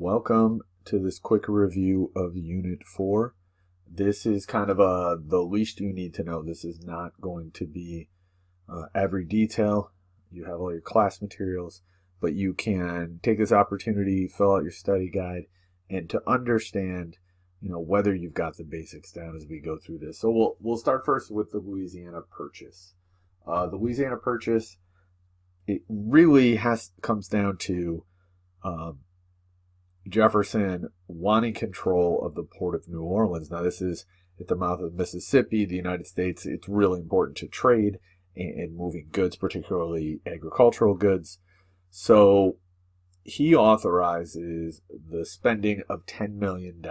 Welcome to this quick review of Unit 4. This is kind of the least you need to know. This is not going to be every detail. You have all your class materials, but you can take this opportunity, fill out your study guide, and to understand, whether you've got the basics down as we go through this. So we'll start first with the Louisiana Purchase. The Louisiana Purchase, it really comes down to Jefferson wanting control of the port of New Orleans. Now, this is at the mouth of the Mississippi, the United States. It's really important to trade and moving goods, particularly agricultural goods. So he authorizes the spending of $10 million,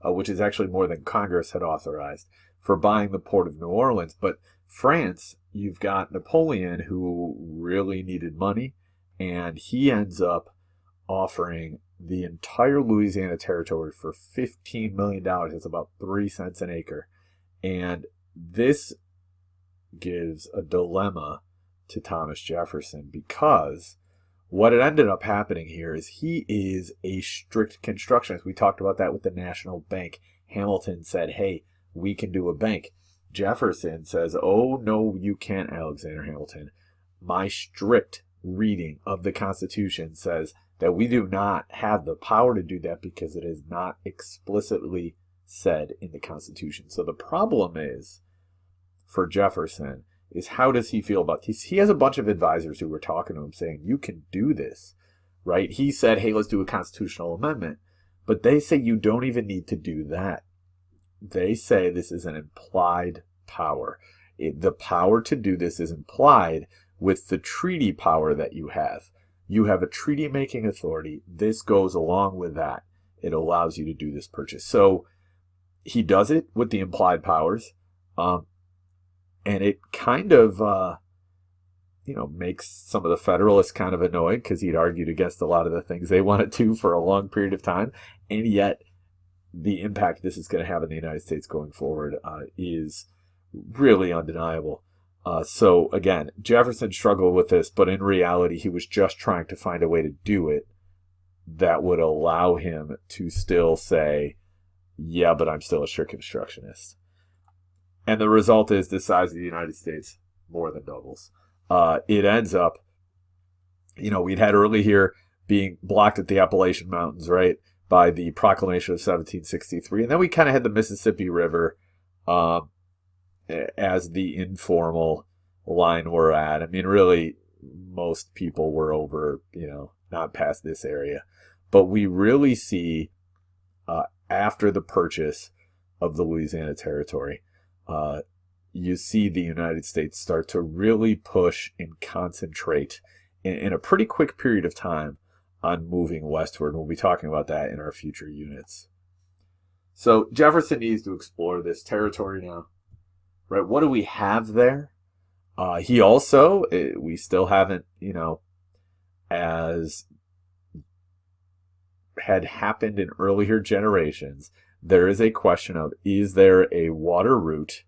which is actually more than Congress had authorized, for buying the port of New Orleans. But France, you've got Napoleon, who really needed money, and he ends up offering the entire Louisiana territory for $15 million. It's about 3 cents an acre. And this gives a dilemma to Thomas Jefferson, because what had ended up happening here is he is a strict constructionist. We talked about that with the National Bank. Hamilton said, hey, we can do a bank. Jefferson says, oh, no, you can't, Alexander Hamilton. My strict reading of the Constitution says that we do not have the power to do that because it is not explicitly said in the Constitution. So the problem is, for Jefferson, is how does he feel about this? He has a bunch of advisors who were talking to him saying, you can do this, right? He said, hey, let's do a constitutional amendment. But they say you don't even need to do that. They say this is an implied power. The power to do this is implied with the treaty power that you have. You have a treaty-making authority. This goes along with that. It allows you to do this purchase. So he does it with the implied powers, and it kind of, makes some of the Federalists kind of annoyed because he'd argued against a lot of the things they wanted to for a long period of time, and yet the impact this is going to have in the United States going forward is really undeniable. So again, Jefferson struggled with this, but in reality, he was just trying to find a way to do it that would allow him to still say, yeah, but I'm still a strict constructionist. And the result is the size of the United States more than doubles. It ends up, we'd had early here being blocked at the Appalachian Mountains, right, by the Proclamation of 1763. And then we kind of had the Mississippi River as the informal line we're at. I mean, really, most people were over, not past this area. But we really see, after the purchase of the Louisiana Territory, you see the United States start to really push and concentrate in a pretty quick period of time on moving westward. We'll be talking about that in our future units. So Jefferson needs to explore this territory now. Right, what do we have there? He also, we still haven't, as had happened in earlier generations, there is a question of, is there a water route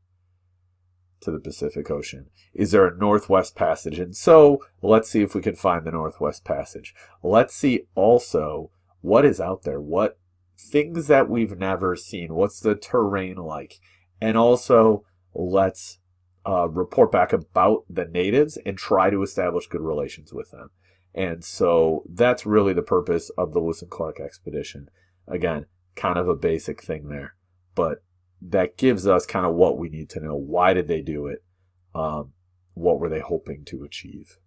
to the Pacific Ocean? Is there a Northwest Passage? And so let's see if we can find the Northwest Passage. Let's see also what is out there, what things that we've never seen, what's the terrain like, and also let's report back about the natives and try to establish good relations with them. And so that's really the purpose of the Lewis and Clark expedition. Again, kind of a basic thing there, but that gives us kind of what we need to know. Why did they do it? What were they hoping to achieve?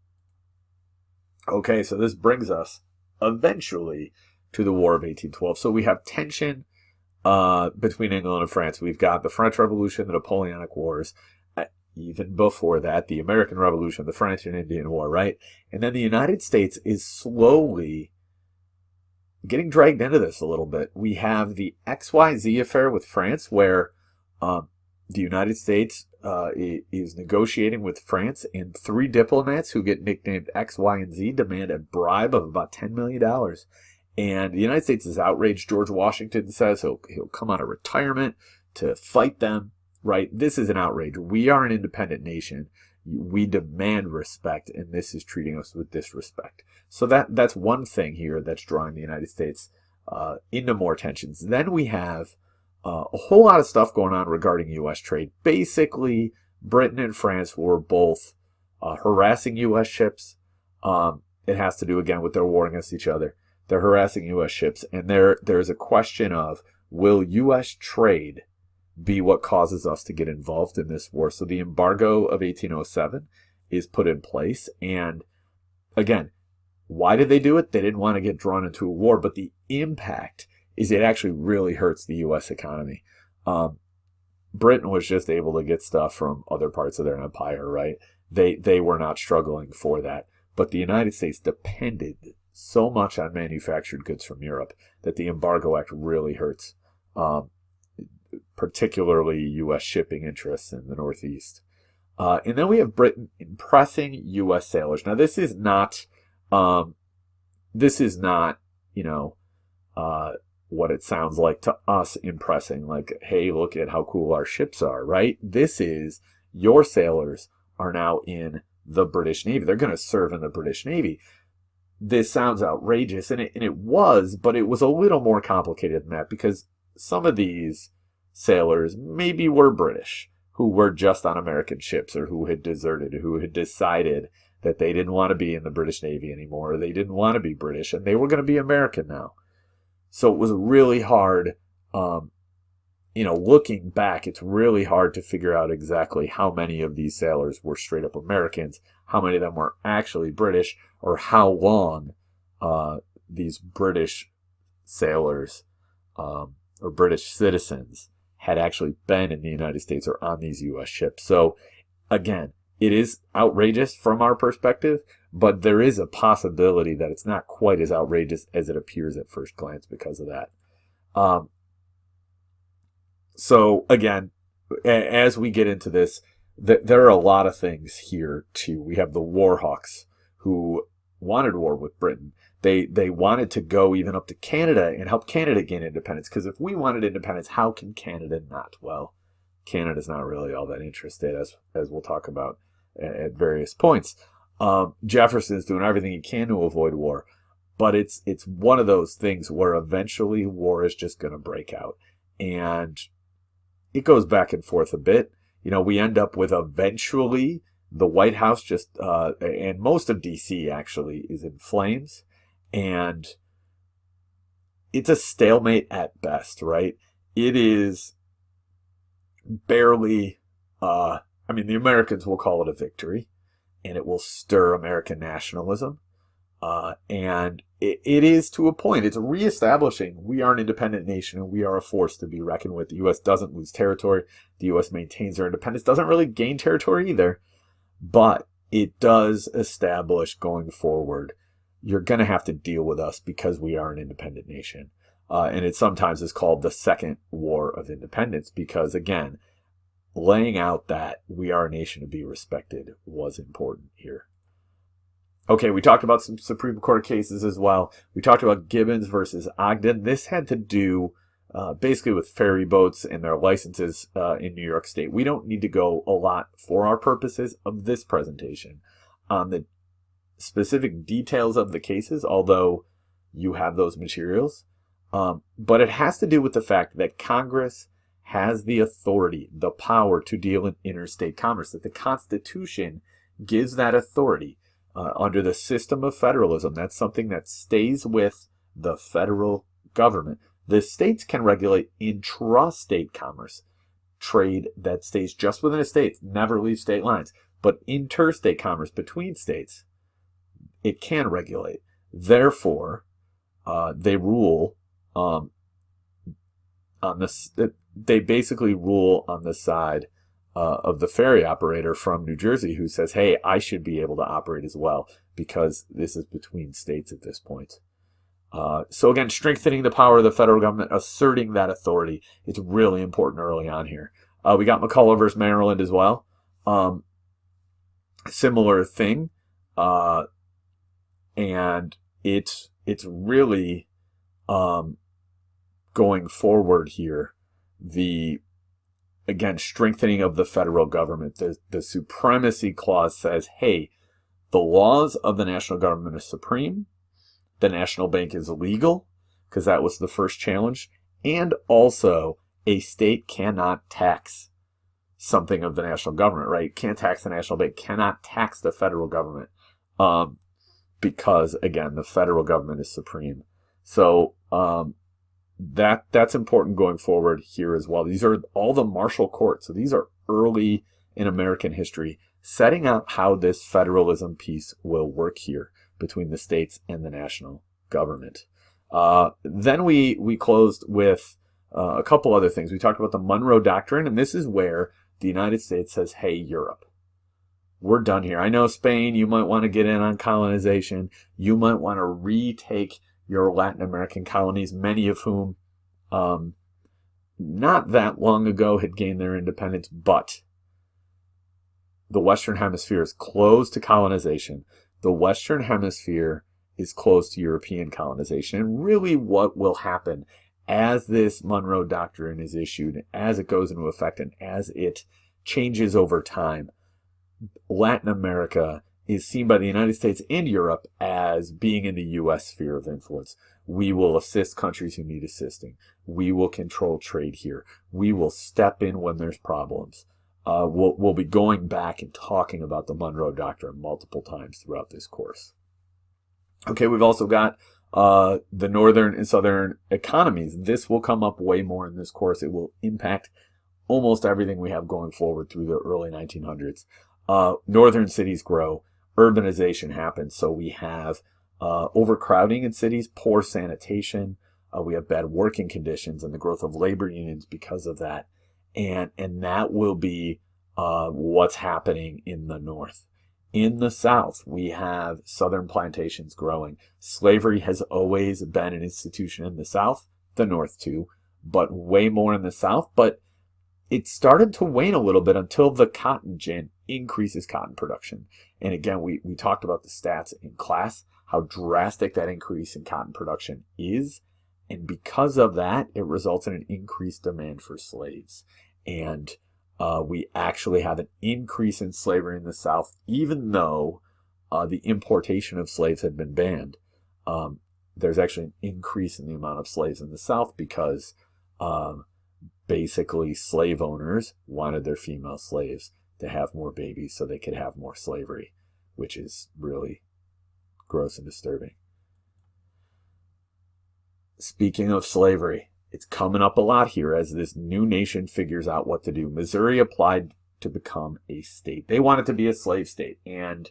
Okay, so this brings us eventually to the War of 1812. So we have tension between England and France. We've got the French Revolution, the Napoleonic Wars, even before that, the American Revolution, the French and Indian War, right? And then the United States is slowly getting dragged into this a little bit. We have the XYZ affair with France, where the United States is negotiating with France, and 3 diplomats who get nicknamed X, Y, and Z demand a bribe of about $10 million. And the United States is outraged. George Washington says he'll come out of retirement to fight them, right? This is an outrage. We are an independent nation. We demand respect, and this is treating us with disrespect. So that's one thing here that's drawing the United States into more tensions. Then we have a whole lot of stuff going on regarding U.S. trade. Basically, Britain and France were both harassing U.S. ships. It has to do, again, with their war against each other. They're harassing U.S. ships, and there's a question of, will U.S. trade be what causes us to get involved in this war? So the embargo of 1807 is put in place, and again, why did they do it? They didn't want to get drawn into a war, but the impact is it actually really hurts the U.S. economy. Britain was just able to get stuff from other parts of their empire, right? They were not struggling for that. But the United States depended so much on manufactured goods from Europe that the Embargo Act really hurts, particularly U.S. shipping interests in the Northeast. And then we have Britain impressing U.S. sailors. Now, this is not, what it sounds like to us impressing, like, hey, look at how cool our ships are, right? This is your sailors are now in the British Navy. They're going to serve in the British Navy. This sounds outrageous, and it was, but it was a little more complicated than that, because some of these sailors maybe were British, who were just on American ships, or who had deserted, who had decided that they didn't want to be in the British Navy anymore, or they didn't want to be British, and they were going to be American now. So it was really hard, looking back, it's really hard to figure out exactly how many of these sailors were straight up Americans, how many of them were actually British, or how long these British sailors or British citizens had actually been in the United States or on these U.S. ships. So again, it is outrageous from our perspective, but there is a possibility that it's not quite as outrageous as it appears at first glance because of that. So again, as we get into this, there are a lot of things here too. We have the war hawks who wanted war with Britain. They wanted to go even up to Canada and help Canada gain independence, because if we wanted independence, how can Canada not? Well, Canada's not really all that interested, as we'll talk about at various points. Jefferson's doing everything he can to avoid war, but it's one of those things where eventually war is just going to break out, and it goes back and forth a bit. We end up with eventually the White House and most of D.C. actually is in flames, and it's a stalemate at best, right? It is barely, the Americans will call it a victory, and it will stir American nationalism. And it is to a point. It's reestablishing we are an independent nation and we are a force to be reckoned with. The U.S. doesn't lose territory. The U.S. maintains their independence. Doesn't really gain territory either. But it does establish going forward, you're going to have to deal with us because we are an independent nation. And it sometimes is called the Second War of Independence because, again, laying out that we are a nation to be respected was important here. Okay, we talked about some Supreme Court cases as well. We talked about Gibbons versus Ogden. This had to do basically with ferry boats and their licenses in New York State. We don't need to go a lot for our purposes of this presentation on the specific details of the cases, although you have those materials. But it has to do with the fact that Congress has the authority, the power to deal in interstate commerce, that the Constitution gives that authority. Under the system of federalism, that's something that stays with the federal government. The states can regulate intrastate commerce, trade that stays just within a state, never leaves state lines. But interstate commerce between states, it can regulate. Therefore, they rule on this. They basically rule on the side of the ferry operator from New Jersey who says, hey, I should be able to operate as well because this is between states at this point. So again, strengthening the power of the federal government, asserting that authority. It's really important early on here. We got McCulloch versus Maryland as well. Similar thing. And it's really going forward here. again, strengthening of the federal government. The Supremacy Clause says, hey, the laws of the national government are supreme. The national bank is illegal, because that was the first challenge. And also, a state cannot tax something of the national government, right? Can't tax the national bank, cannot tax the federal government, because, again, the federal government is supreme. So that's important going forward here as well. These are all the martial courts. So these are early in American history, setting out how this federalism piece will work here between the states and the national government. Then we closed with a couple other things. We talked about the Monroe Doctrine, and this is where the United States says, hey, Europe, we're done here. I know Spain, you might want to get in on colonization. You might want to retake your Latin American colonies, many of whom not that long ago had gained their independence, but the Western Hemisphere is closed to colonization. The Western Hemisphere is closed to European colonization. And really what will happen as this Monroe Doctrine is issued, as it goes into effect, and as it changes over time, Latin America is seen by the United States and Europe as being in the U.S. sphere of influence. We will assist countries who need assisting. We will control trade here. We will step in when there's problems. We'll be going back and talking about the Monroe Doctrine multiple times throughout this course. Okay, we've also got the northern and southern economies. This will come up way more in this course. It will impact almost everything we have going forward through the early 1900s. Northern cities grow. Urbanization happens. So we have overcrowding in cities, poor sanitation. We have bad working conditions and the growth of labor unions because of that. And that will be what's happening in the north. In the South, we have southern plantations growing. Slavery has always been an institution in the South, the North too, but way more in the South. But it started to wane a little bit until the cotton gin increases cotton production. And again, we talked about the stats in class, how drastic that increase in cotton production is. And because of that, it results in an increased demand for slaves. And we actually have an increase in slavery in the South, even though the importation of slaves had been banned. There's actually an increase in the amount of slaves in the South because basically slave owners wanted their female slaves to have more babies so they could have more slavery, which is really gross and disturbing. Speaking of slavery, it's coming up a lot here as this new nation figures out what to do. Missouri applied to become a state. They wanted to be a slave state. And,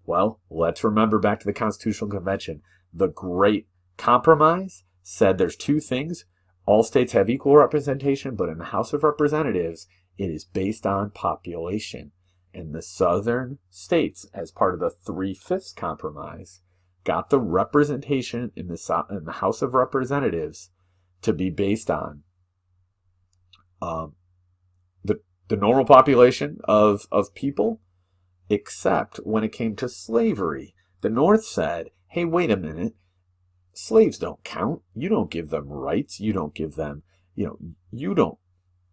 well, let's remember back to the Constitutional Convention. The Great Compromise said there's two things. All states have equal representation, but in the House of Representatives, it is based on population. And the southern states, as part of the 3/5 Compromise, got the representation in the House of Representatives to be based on the normal population of people, except when it came to slavery. The North said, hey, wait a minute, slaves don't count. You don't give them rights. You don't give them, you don't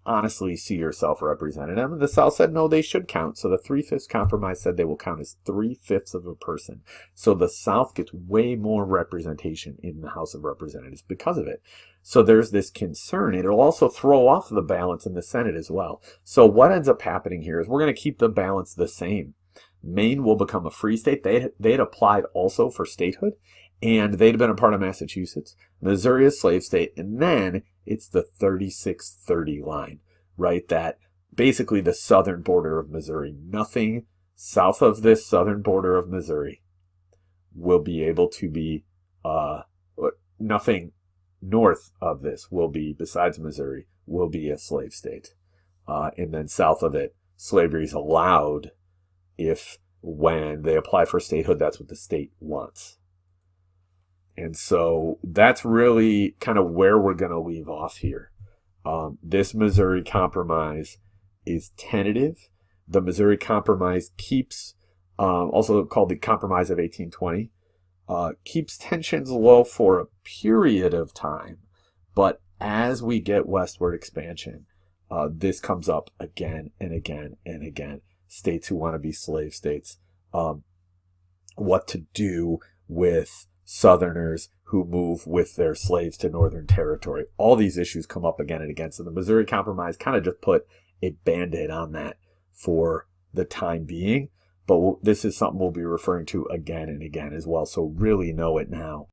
honestly see yourself represented. And the South said, no, they should count. So the 3/5 Compromise said they will count as 3/5 of a person. So the South gets way more representation in the House of Representatives because of it. So there's this concern. It'll also throw off the balance in the Senate as well. So what ends up happening here is we're going to keep the balance the same. Maine will become a free state. They had applied also for statehood, and they'd been a part of Massachusetts. Missouri is a slave state, and then it's the 3630 line, right? That basically the southern border of Missouri. Nothing south of this southern border of Missouri will be able to be, nothing north of this will be, besides Missouri, will be a slave state. And then south of it, slavery is allowed if when they apply for statehood, that's what the state wants. And so that's really kind of where we're going to leave off here. This Missouri Compromise is tentative. The Missouri Compromise keeps, also called the Compromise of 1820, keeps tensions low for a period of time. But as we get westward expansion, This comes up again and again and again. States who want to be slave states. What to do with Southerners who move with their slaves to Northern Territory. All these issues come up again and again. So the Missouri Compromise kind of just put a Band-Aid on that for the time being. But this is something we'll be referring to again and again as well. So really know it now.